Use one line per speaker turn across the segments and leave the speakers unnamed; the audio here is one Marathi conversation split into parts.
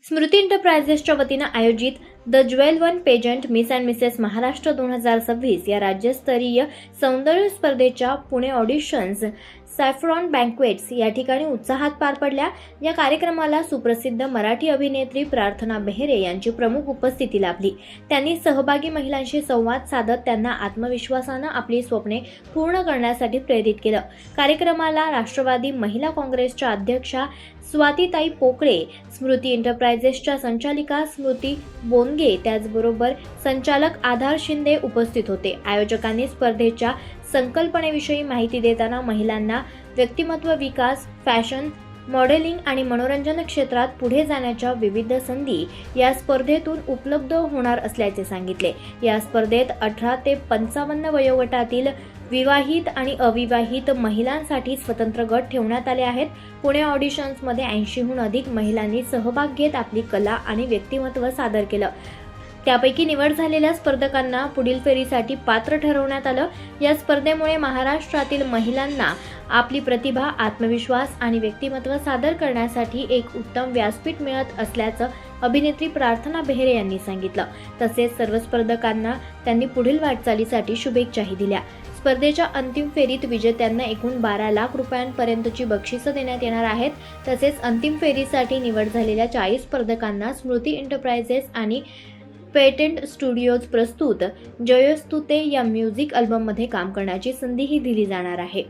स्मृती एंटरप्राइजेसच्या वतीनं आयोजित the jewel one pageant miss and Mrs Maharashtra 2026 या राज्यस्तरीय सौंदर्य स्पर्धेच्या पुणे ऑडिशन्स सॅफ्रॉन बँक्वेट्स या ठिकाणी उत्साहात पार पडल्या। या कार्यक्रमाला सुप्रसिद्ध मराठी अभिनेत्री प्रार्थना बेहरे यांची प्रमुख उपस्थिती लाभली। त्यांनी सहभागी महिलांशी संवाद साधत त्यांना आत्मविश्वासानं आपली स्वप्ने पूर्ण करण्यासाठी प्रेरित केलं। कार्यक्रमाला राष्ट्रवादी महिला काँग्रेसच्या अध्यक्षा स्वातीताई पोकळे, स्मृती एंटरप्राइजेसच्या संचालिका स्मृती बोनगे, त्याचबरोबर संचालक आधार शिंदे उपस्थित होते। आयोजकांनी स्पर्धेच्या संकल्पनेविषयी माहिती देताना महिलांना व्यक्तिमत्व विकास, फॅशन, मॉडेलिंग आणि मनोरंजन क्षेत्रात पुढे जाण्याच्या विविध संधी या स्पर्धेतून उपलब्ध होणार असल्याचे सांगितले। या स्पर्धेत 18 ते 55 वयोगटातील विवाहित आणि अविवाहित महिलांसाठी स्वतंत्र गट ठेवण्यात आले आहेत। पुणे ऑडिशन्समध्ये 80हून अधिक महिलांनी सहभाग घेत आपली कला आणि व्यक्तिमत्व सादर केलं। त्यापैकी निवड झालेल्या स्पर्धकांना पुढील फेरीसाठी पात्र ठरवण्यात आलं। या स्पर्धेमुळे महाराष्ट्रातील महिलांना आपली प्रतिभा, आत्मविश्वास आणि व्यक्तिमत्व सादर करण्यासाठी एक उत्तम व्यासपीठ मिळत असल्याचं अभिनेत्री प्रार्थना बेहरे यांनी सांगितलं। तसेच सर्व स्पर्धकांना त्यांनी पुढील वाटचालीसाठी शुभेच्छाही दिल्या। स्पर्धेच्या अंतिम फेरीत विजेत्यांना एकूण 12 लाख रुपयांपर्यंतची बक्षिसं देण्यात येणार आहेत। तसेच अंतिम फेरीसाठी निवड झालेल्या 40 स्पर्धकांना स्मृती एंटरप्राइजेस आणि पेटेंट स्टुडिओज प्रस्तुत जयोस्तुते या म्युझिक अल्बममध्ये काम करण्याची संधीही दिली जाणार आहे।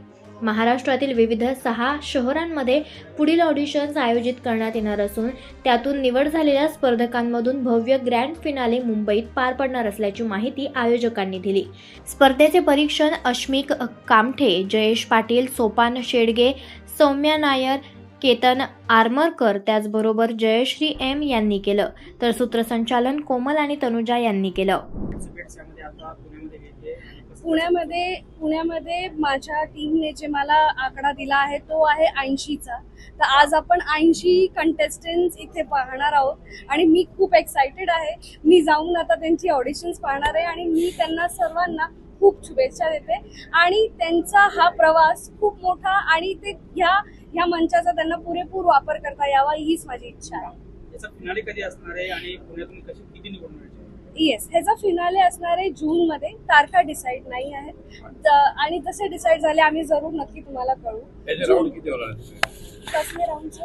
महाराष्ट्रातील विविध 6 शहरांमध्ये पुढील ऑडिशन्स आयोजित करण्यात येणार असून त्यातून निवड झालेल्या स्पर्धकांमधून भव्य ग्रँड फिनाले मुंबईत पार पडणार असल्याची माहिती आयोजकांनी दिली। स्पर्धेचे परीक्षण अश्मिक कामठे, जयेश पाटील, सोपान शेडगे, सौम्या नायर, केतन आरमरकर, त्याचबरोबर जयश्री एम यांनी केलं, तर सूत्रसंचालन कोमल आणि तनुजा यांनी केलं।
पुण्यामध्ये माझ्या टीमने जे मला आकडा दिला आहे तो आहे 80चा। तर आज आपण 80 कंटेस्टंट्स इथे पाहणार आहोत आणि मी खूप एक्साइटेड आहे। मी जाऊन आता त्यांची ऑडिशन्स पाहणार आहे आणि मी त्यांना सर्वांना खूप शुभेच्छा देते आणि त्यांचा हा प्रवास खूप मोठा आणि ते ह्या मंचाचा त्यांना पुरेपूर वापर करता यावा हीच माझी इच्छा आहे।
याचा फिनाले कधी असणार आहे आणि पुण्यातून किती निवडून येणार?
येस, ह्याचा फिनाले असणार आहे जून मध्ये। तारखा डिसाईड नाही आहेत आणि तसे डिसाईड झाले आम्ही जरूर नक्की तुम्हाला कळवू। कसले राऊंडचे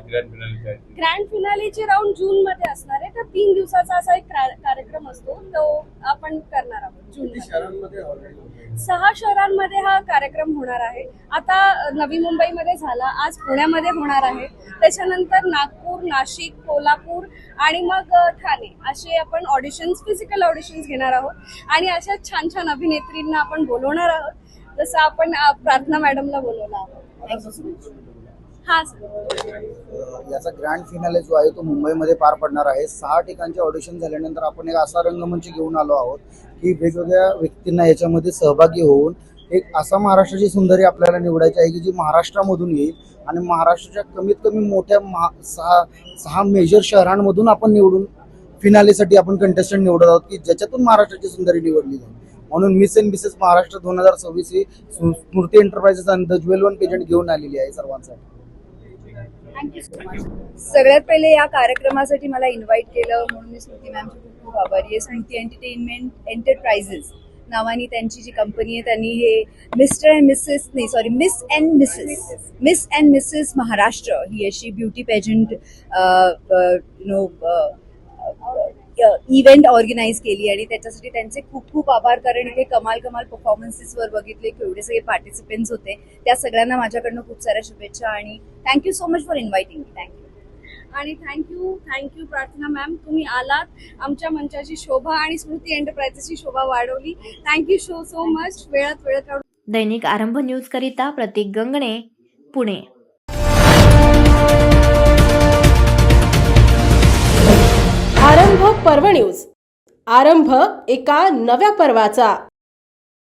ग्रँड फिनालेचे राऊंड जून मध्ये असणार आहे। तर 3 दिवसाचा असा एक कार्यक्रम असतो तो आपण करणार आहोत जून मध्ये। 6 शहरांमध्ये हा कार्यक्रम होणार आहे। आता नवी मुंबईमध्ये झाला, आज पुण्यामध्ये होणार आहे, त्याच्यानंतर नागपूर, नाशिक, कोल्हापूर आणि मग ठाणे असे आपण ऑडिशन्स, फिजिकल ऑडिशन्स घेणार आहोत आणि अशा छान छान अभिनेत्रींना आपण बोलवणार आहोत, जसं आपण प्रार्थना मॅडमला बोलवलं आहोत। हा
याचा ग्रँड फिनाले जो आहे तो मुंबईमध्ये पार पडणार आहे। 6 ठिकाणचे ऑडिशन झाल्यानंतर आपण एक असा रंगमंच घेऊन आलो आहोत की वेगवेगळ्या व्यक्तींना याच्यामध्ये सहभागी होऊन एक असा महाराष्ट्राची सुंदरी आपल्याला निवडायची आहे की जी महाराष्ट्रामधून येईल आणि महाराष्ट्राच्या कमीत कमी मोठ्या 6 मेजर शहरांमधून आपण निवडून फिनालेसाठी आपण कंटेस्टंट निवडत आहोत की ज्याच्यातून महाराष्ट्राची सुंदरी निवडली जाईल। म्हणून miss and Mrs Maharashtra 2026 he Smriti enterprises आणि द ज्वेल वन पेजंट घेऊन आलेली आहे सर्वांसाठी।
सगळ्यात पहिले या कार्यक्रमासाठी मला इन्व्हाइट केलं म्हणून मी स्मृती मॅमची खूप खूप आभारी आहे। स्मृती एंटरटेनमेंट एंटरप्राइजेस नावाने त्यांची जी कंपनी आहे त्यांनी हे मिस अँड मिसेस महाराष्ट्र ही अशी ब्युटी पेजंट इव्हेंट ऑर्गनाईज केली आणि त्याच्यासाठी त्यांचे खूप खूप आभार, कारण इथे कमाल परफॉर्मन्सेसवर बघितले केवढे सगळे पार्टिसिपेंट्स होते। त्या सगळ्यांना माझ्याकडनं खूप साऱ्या शुभेच्छा आणि thank you so much for inviting me. Thank you
आणि थँक्यू प्रार्थना मॅम, तुम्ही आलात, आमच्या मंचाची शोभा आणि स्मृती एंटरप्राइजेसची शोभा वाढवली। Thank you so much. वेळात
दैनिक आरंभ न्यूज करिता प्रतीक गंगणे, पुणे।
आरंभ पर्व न्यूज, आरंभ एका नव्या पर्वाचा।